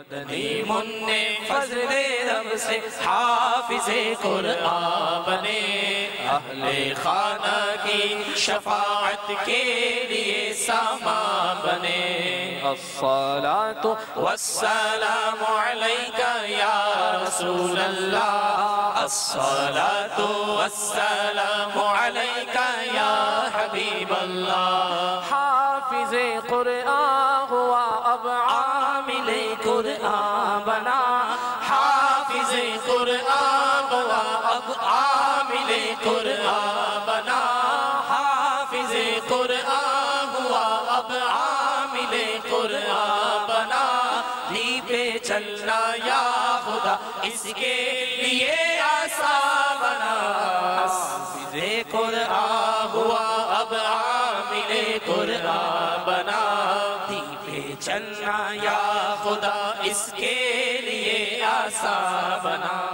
مدنی منع فضل رب سے حافظ قرآن بنے، اہل خانہ کی شفاعت کے لیے سامان بنے۔ الصلاۃ والسلام علیک یا رسول اللہ، الصلاۃ والسلام علیک یا حبیب اللہ۔ حافظ قرآن ہوا اب عامل قرآن بنا، حافظ قرآن ہوا اب عامل قرآن بنا، حافظ قرآن ہوا اب عامل قرآن بنا۔ لی پہ چلنا یا خدا اس کے لیے آسان بنا، حافظ قرآن ہوا اب عامل قرآن بنا۔ لی پہ چلنا یا خدا اس کے لیے آسان بنا۔